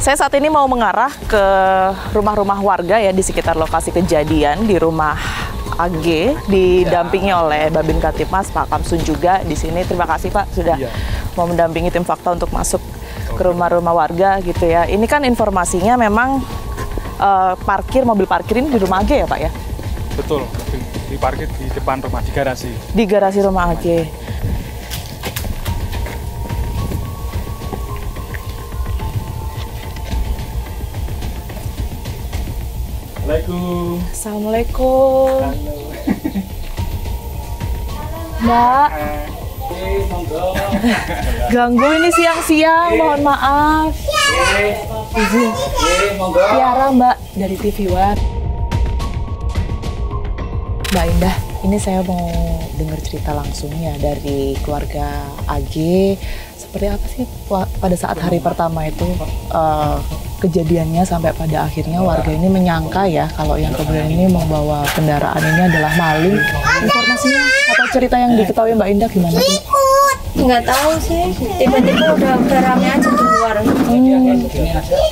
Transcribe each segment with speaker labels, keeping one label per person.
Speaker 1: Saya saat ini mau mengarah ke rumah-rumah warga ya di sekitar lokasi kejadian, di rumah AG, didampingi oleh Babin Kamtipmas, Pak Kamsun juga di sini. Terima kasih Pak sudah mau mendampingi tim Fakta untuk masuk ke rumah-rumah warga gitu ya. Ini kan informasinya memang mobil parkir ini di rumah AG ya Pak ya?
Speaker 2: Betul, diparkir di depan rumah, di garasi. Di
Speaker 1: garasi rumah AG. Assalamualaikum.
Speaker 2: Halo.
Speaker 1: Mbak. Ganggu ini siang-siang, mohon maaf. Izin. Tiara Mbak dari TV One. Mbak Indah, ini saya mau dengar cerita langsungnya dari keluarga AG. Seperti apa sih pada saat hari pertama itu kejadiannya sampai pada akhirnya warga ini menyangka ya kalau yang kemudian ini membawa kendaraan ini adalah maling. Informasinya atau cerita yang diketahui Mbak Indah gimana sih?
Speaker 3: Nggak tahu sih, tiba-tiba udah rame aja di luar.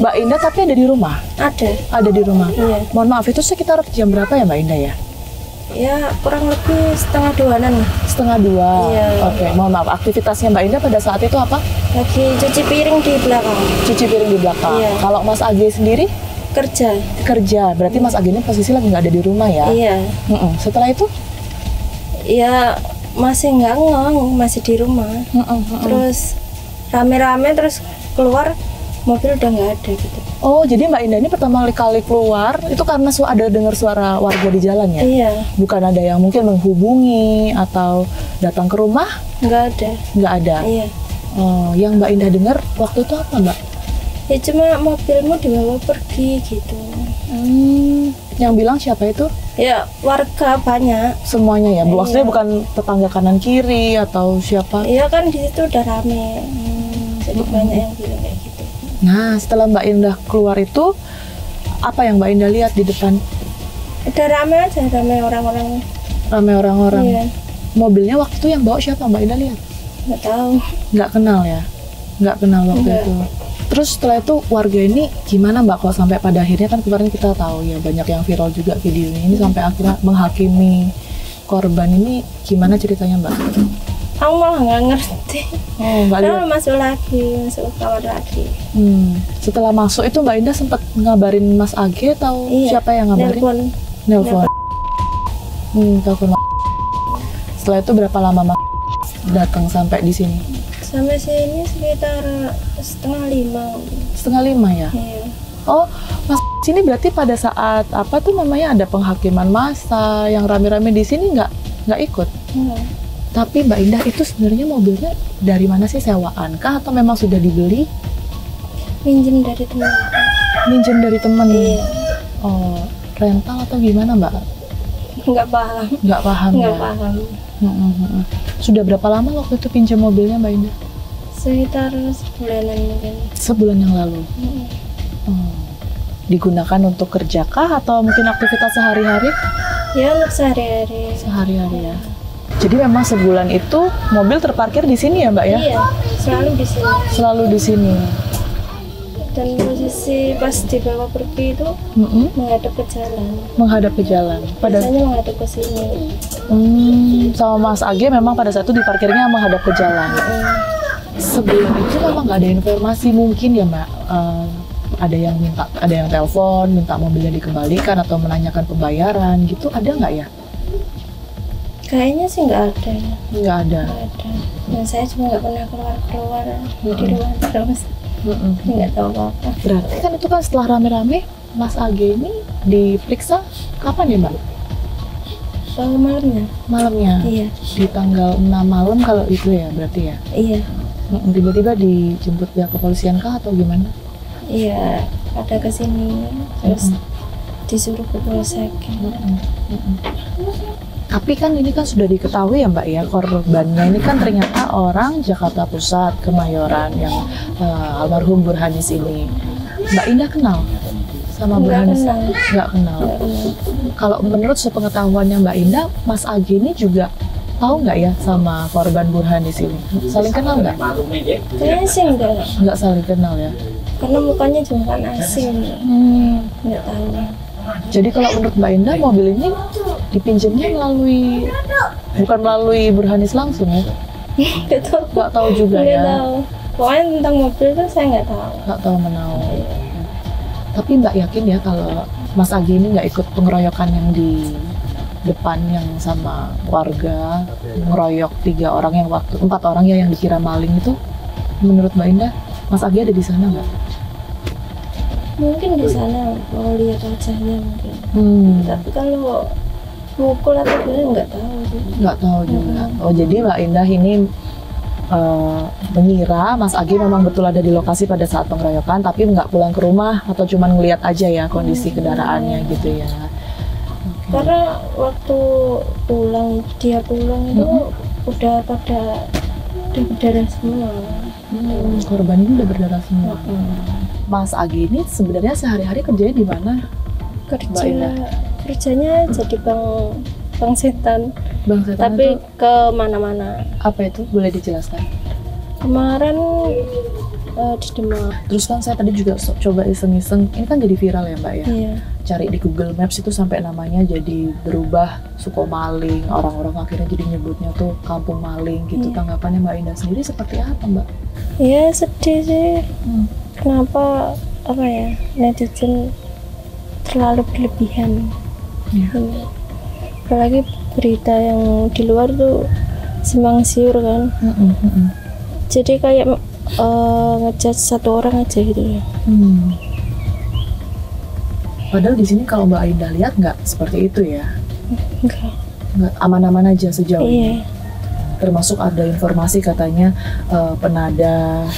Speaker 1: Mbak Indah tapi ada di rumah? Ada di rumah?
Speaker 3: Iya.
Speaker 1: Mohon maaf, itu sekitar jam berapa ya Mbak Indah ya?
Speaker 3: Ya kurang lebih 1:30-an.
Speaker 1: 1:30?
Speaker 3: Iya.
Speaker 1: Oke, mohon maaf, aktivitasnya Mbak Indah pada saat itu apa?
Speaker 3: Lagi cuci piring di belakang.
Speaker 1: Cuci piring di belakang?
Speaker 3: Iya.
Speaker 1: Kalau Mas AG sendiri? Kerja, berarti Mas AG ini posisi lagi nggak ada di rumah ya?
Speaker 3: Iya.
Speaker 1: Setelah itu?
Speaker 3: Ya masih nggak ngong, masih di rumah. Terus rame-rame terus keluar, mobil udah nggak ada gitu.
Speaker 1: Oh, jadi Mbak Indah ini pertama kali keluar itu karena ada dengar suara warga di jalan ya?
Speaker 3: Iya.
Speaker 1: Bukan ada yang mungkin menghubungi atau datang ke rumah?
Speaker 3: Nggak ada.
Speaker 1: Nggak ada?
Speaker 3: Iya.
Speaker 1: Oh, yang Mbak Indah dengar waktu itu apa Mbak?
Speaker 3: Ya cuma mobilmu dibawa pergi gitu.
Speaker 1: Yang bilang siapa itu?
Speaker 3: Ya warga banyak.
Speaker 1: Semuanya ya? Maksudnya
Speaker 3: Iya.
Speaker 1: bukan tetangga kanan kiri atau siapa?
Speaker 3: Iya kan di situ udah rame. Jadi banyak yang bilang kayak gitu.
Speaker 1: Nah, setelah Mbak Indah keluar itu, apa yang Mbak Indah lihat di depan?
Speaker 3: Udah rame aja, rame orang-orang.
Speaker 1: Rame orang-orang?
Speaker 3: Iya.
Speaker 1: Mobilnya waktu itu yang bawa siapa Mbak Indah lihat?
Speaker 3: Nggak tahu.
Speaker 1: Nggak kenal ya? Nggak kenal waktu
Speaker 3: Nggak.
Speaker 1: itu? Terus setelah itu warga ini gimana Mbak? Kalau sampai pada akhirnya kan kemarin kita tahu ya, banyak yang viral juga videonya ini sampai akhirnya menghakimi korban ini, gimana ceritanya Mbak?
Speaker 3: Aku malah nggak ngerti.
Speaker 1: Oh, nggak lihat?
Speaker 3: Masuk ke kamar lagi.
Speaker 1: Setelah masuk itu Mbak Indah sempat ngabarin Mas AG atau
Speaker 3: Iya.
Speaker 1: siapa yang ngabarin? Nelpon. Telepon. Setelah itu berapa lama Mas datang sampai di sini?
Speaker 3: Sampai sini sekitar 4:30.
Speaker 1: 4:30 ya?
Speaker 3: Iya.
Speaker 1: Oh, Mas sini berarti pada saat apa tuh namanya ada penghakiman massa yang rame-rame di sini nggak ikut?
Speaker 3: Iya.
Speaker 1: Tapi Mbak Indah itu sebenarnya mobilnya dari mana sih, sewaan kah atau memang sudah dibeli?
Speaker 3: Minjem dari teman.
Speaker 1: Minjem dari teman.
Speaker 3: Iya.
Speaker 1: Oh, rental atau gimana Mbak?
Speaker 3: Nggak paham.
Speaker 1: Nggak paham
Speaker 3: Nggak
Speaker 1: ya?
Speaker 3: paham.
Speaker 1: Sudah berapa lama waktu itu pinjam mobilnya Mbak Indah?
Speaker 3: Sekitar sebulanan mungkin.
Speaker 1: Sebulan yang lalu. Digunakan untuk kerja kah atau mungkin aktivitas sehari-hari?
Speaker 3: Ya untuk sehari-hari.
Speaker 1: Sehari-hari ya. Jadi memang sebulan itu mobil terparkir di sini ya Mbak ya?
Speaker 3: Iya, selalu di sini.
Speaker 1: Selalu di sini.
Speaker 3: Dan posisi pas dibawa pergi itu menghadap ke jalan.
Speaker 1: Menghadap ke jalan.
Speaker 3: Biasanya menghadap ke sini.
Speaker 1: Sama Mas AG memang pada saat itu diparkirnya menghadap ke jalan. Sebelum itu memang nggak ada informasi mungkin ya Mbak? Ada yang telepon minta mobilnya dikembalikan atau menanyakan pembayaran gitu, ada nggak ya?
Speaker 3: Kayaknya sih nggak ada.
Speaker 1: Nggak ada.
Speaker 3: Nggak ada. Dan saya juga nggak pernah keluar di rumah terus. Nggak tahu apa-apa.
Speaker 1: Berarti kan itu kan setelah rame-rame Mas AG ini diperiksa kapan ya Mbak?
Speaker 3: Malamnya.
Speaker 1: Malamnya?
Speaker 3: Iya.
Speaker 1: Di tanggal 6 malam kalau itu ya berarti ya?
Speaker 3: Iya.
Speaker 1: Tiba-tiba dijemput pihak kepolisian kah atau gimana?
Speaker 3: Iya, ada ke sini terus disuruh ke polsek.
Speaker 1: Tapi kan ini kan sudah diketahui ya Mbak ya, korbannya ini kan ternyata orang Jakarta Pusat, Kemayoran yang almarhum Burhanis ini. Mbak Indah kenal sama Burhanis? Nggak kenal. Kalau menurut sepengetahuannya Mbak Indah, Mas AG ini juga tahu nggak ya sama korban Burhanis ini? Saling kenal nggak?
Speaker 3: Kayaknya sih enggak.
Speaker 1: Nggak saling kenal ya.
Speaker 3: karena mukanya juga kan asing, nggak tahu.
Speaker 1: Jadi kalau menurut Mbak Indah mobil ini dipinjamnya bukan melalui Burhanis langsung ya? Nggak tahu juga
Speaker 3: Nggak
Speaker 1: ya?
Speaker 3: tahu. Pokoknya tentang mobil itu saya nggak tahu.
Speaker 1: Nggak tahu menau. Tapi Mbak yakin ya kalau Mas Agi ini nggak ikut pengeroyokan yang di depan yang sama warga ngeroyok 4 orang ya yang dikira maling itu? Menurut Mbak Indah, Mas Agi ada di sana nggak?
Speaker 3: Mungkin di sana mau lihat wajahnya mungkin. Tapi kalau mukul atau gimana nggak tahu.
Speaker 1: Nggak tahu juga. Oh jadi Mbak Indah ini mengira Mas Agi memang betul ada di lokasi pada saat pengeroyokan, tapi nggak pulang ke rumah atau cuma ngelihat aja ya kondisi kendaraannya gitu ya.
Speaker 3: Karena waktu dia pulang itu udah berdarah semua.
Speaker 1: Korban ini udah berdarah semua. Mas Agi ini sebenarnya sehari-hari kerjanya di mana?
Speaker 3: Kerjanya jadi bang setan.
Speaker 1: Bang setan
Speaker 3: tapi
Speaker 1: itu
Speaker 3: ke mana-mana.
Speaker 1: apa itu? Boleh dijelaskan?
Speaker 3: Kemarin di Demak.
Speaker 1: Terus kan saya tadi juga coba iseng-iseng, ini kan jadi viral ya Mbak ya?
Speaker 3: Iya.
Speaker 1: Cari di Google Maps itu sampai namanya jadi berubah Sukomaling, orang-orang akhirnya jadi nyebutnya tuh Kampung Maling gitu. Tanggapannya Mbak Indah sendiri seperti apa Mbak?
Speaker 3: Ya sedih sih. Kenapa netizen terlalu berlebihan? Apalagi berita yang di luar tuh simpang siur kan. Jadi kayak ngejudge satu orang aja gitu ya.
Speaker 1: Padahal di sini kalau Mbak Indah lihat nggak seperti itu ya? Nggak, aman-aman aja sejauh ini. Termasuk ada informasi katanya Penada,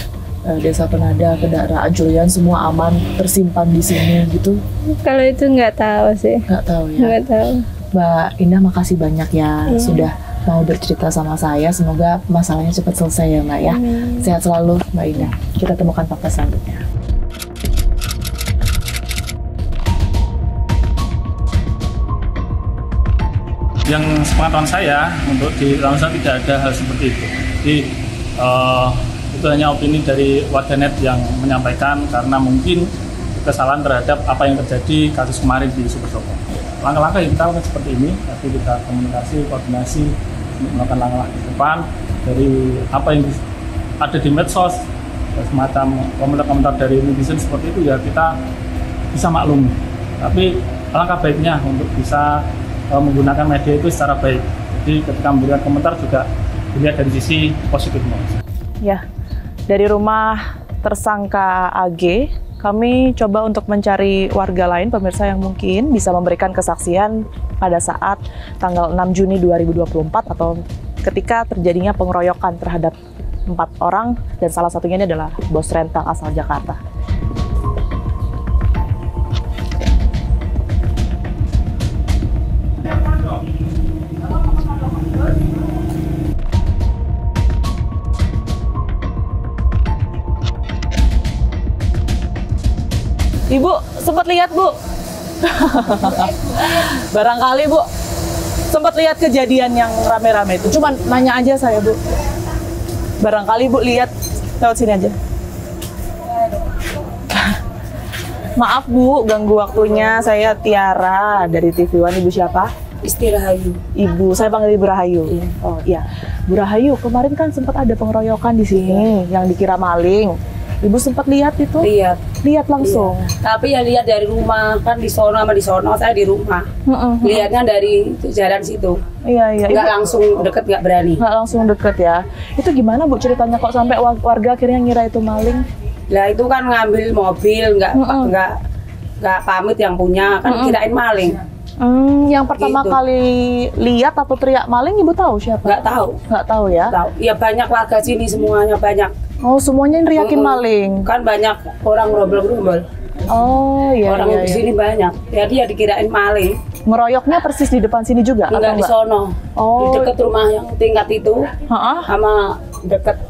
Speaker 1: Desa Penada ke daerah Ajulian semua aman tersimpan di sini gitu.
Speaker 3: Kalau itu nggak tahu sih.
Speaker 1: Nggak tahu ya.
Speaker 3: Nggak tahu.
Speaker 1: Mbak Indah makasih banyak ya sudah mau bercerita sama saya. Semoga masalahnya cepat selesai ya Mbak ya. Sehat selalu Mbak Indah. Kita temukan fakta selanjutnya.
Speaker 2: Yang sepengetahuan saya untuk di Ramsan tidak ada hal seperti itu. Jadi itu hanya opini dari warganet yang menyampaikan karena mungkin kesalahan terhadap apa yang terjadi kasus kemarin di Super Soko. Langkah-langkah yang kita lakukan seperti ini, tapi kita komunikasi, koordinasi untuk melakukan langkah ke depan dari apa yang ada di medsos, semacam komentar-komentar dari netizen seperti itu ya kita bisa maklum. Tapi alangkah baiknya untuk bisa menggunakan media itu secara baik. Jadi ketika memberikan komentar juga dilihat dari sisi positifnya. Ya, dari rumah tersangka AG, kami coba untuk mencari warga lain, pemirsa yang mungkin bisa memberikan kesaksian pada saat tanggal 6 Juni 2024 atau ketika terjadinya pengeroyokan terhadap 4 orang dan salah satunya ini adalah bos rental asal Jakarta. Ibu, sempat lihat Bu? Barangkali Bu, sempat lihat kejadian yang rame-rame itu. Cuman nanya aja saya Bu. Barangkali Bu lihat, lewat sini aja. Maaf Bu, ganggu waktunya. Saya Tiara dari TV One. Ibu siapa?
Speaker 4: Isti Rahayu.
Speaker 1: Ibu, saya panggil Ibu Rahayu. Iya. Oh iya, Bu Rahayu. Kemarin kan sempat ada pengeroyokan di sini yang dikira maling. Ibu sempat lihat itu? Lihat langsung.
Speaker 4: Iya. Tapi ya lihat dari rumah, kan di sono sama di sono, saya di rumah. Lihatnya dari jalan situ.
Speaker 1: Iya.
Speaker 4: Nggak langsung deket, nggak berani.
Speaker 1: Nggak langsung deket ya. Itu gimana Bu ceritanya kok sampai warga akhirnya ngira itu maling?
Speaker 4: Lah itu kan ngambil mobil, nggak pamit yang punya, kan kirain maling.
Speaker 1: Yang pertama
Speaker 4: Gitu.
Speaker 1: kali lihat atau teriak maling Ibu tahu siapa?
Speaker 4: Nggak tahu.
Speaker 1: Nggak tahu ya?
Speaker 4: Tahu. Ya banyak warga sini semuanya banyak.
Speaker 1: Oh semuanya neriakin maling?
Speaker 4: Kan banyak orang gerombol-gerombol.
Speaker 1: Oh iya.
Speaker 4: Orang di sini banyak. Jadi ya dikirain maling.
Speaker 1: Ngeroyoknya persis di depan sini juga?
Speaker 4: Enggak
Speaker 1: atau
Speaker 4: di sono.
Speaker 1: Oh.
Speaker 4: Di dekat rumah yang tingkat itu. Sama dekat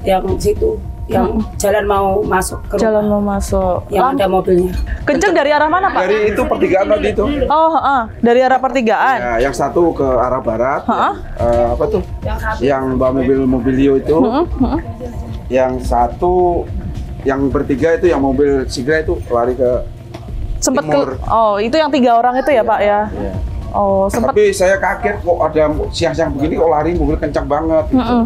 Speaker 4: yang situ. Yang jalan mau masuk ke rumah.
Speaker 1: Jalan mau masuk.
Speaker 4: Yang ada mobilnya.
Speaker 1: Kenceng dari arah mana Pak?
Speaker 5: Dari itu pertigaan tadi itu.
Speaker 1: Oh, dari arah pertigaan.
Speaker 5: Ya, yang satu ke arah barat. Apa tuh? Yang bawa mobil Mobilio itu. Yang satu yang bertiga itu yang mobil Sigra itu lari ke
Speaker 1: Sempat
Speaker 5: timur.
Speaker 1: oh, itu yang 3 orang itu ya, Pak ya?
Speaker 5: Iya.
Speaker 1: Oh, sempat.
Speaker 5: Tapi saya kaget kok ada siang-siang begini kok lari mobil kencang banget. Gitu.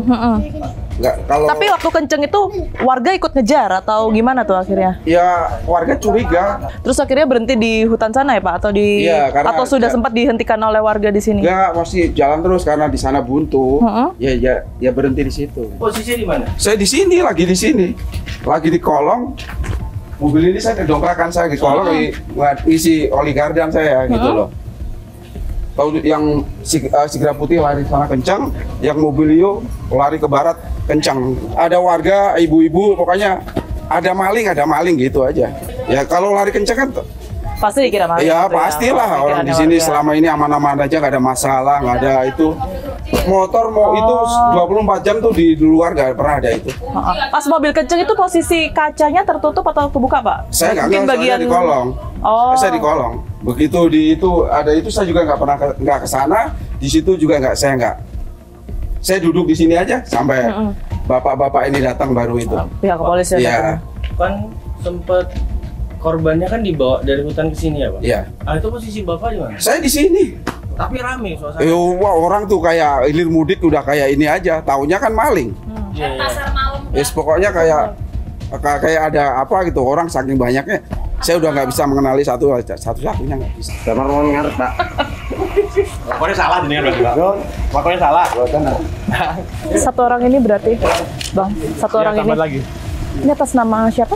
Speaker 5: Nggak, kalau
Speaker 1: Tapi waktu kenceng itu warga ikut ngejar atau gimana tuh akhirnya?
Speaker 5: ya warga curiga.
Speaker 1: Terus akhirnya berhenti di hutan sana ya Pak? Atau
Speaker 5: Iya, karena
Speaker 1: atau sudah sempat dihentikan oleh warga di sini?
Speaker 5: Enggak, masih jalan terus karena di sana buntu. Ya berhenti di situ.
Speaker 6: Posisinya di mana?
Speaker 5: Saya di sini, lagi di sini. Lagi di kolong. Mobil ini saya kedongkrakan saya di kolong isi oli gardan saya gitu loh. Tahu yang Sigra putih lari sana kencang, yang mobilio lari ke barat kencang. Ada warga, ibu-ibu, pokoknya ada maling gitu aja. Ya kalau lari kencang kan
Speaker 1: Pasti dikira maling.
Speaker 5: ya
Speaker 1: gitu
Speaker 5: pastilah
Speaker 1: ya.
Speaker 5: orang di sini selama ini aman-aman aja, nggak ada masalah, nggak ada itu. Motor mau itu 24 jam tuh di luar nggak pernah ada itu.
Speaker 1: Pas mobil kenceng itu posisi kacanya tertutup atau kebuka Pak?
Speaker 5: Saya nggak
Speaker 1: Mungkin
Speaker 5: ngerti, soalnya di kolong.
Speaker 1: Oh.
Speaker 5: Saya di kolong. Begitu di itu ada itu saya juga nggak pernah nggak ke sana. Di situ juga saya duduk di sini aja sampai bapak-bapak ini datang baru itu.
Speaker 1: Pihak kepolisian.
Speaker 5: Iya.
Speaker 6: Kan sempet korbannya kan dibawa dari hutan ke sini ya Pak?
Speaker 5: Iya.
Speaker 6: Ah itu posisi Bapak di mana?
Speaker 5: Saya di sini.
Speaker 6: Tapi rame suasana.
Speaker 5: Wah, orang tuh kayak hilir mudik udah kayak ini aja. Taunya kan maling.
Speaker 6: Iya, iya.
Speaker 5: Yes, pokoknya kayak ada apa gitu, orang saking banyaknya. Saya udah nggak bisa mengenali satu-satunya nggak bisa.
Speaker 7: Sama orang ngarep, Pak.
Speaker 6: Pokoknya salah ini berarti Pak. Pokoknya salah.
Speaker 1: Satu orang ini berarti Bang, satu orang ini.
Speaker 6: Lagi.
Speaker 1: Ini atas nama siapa?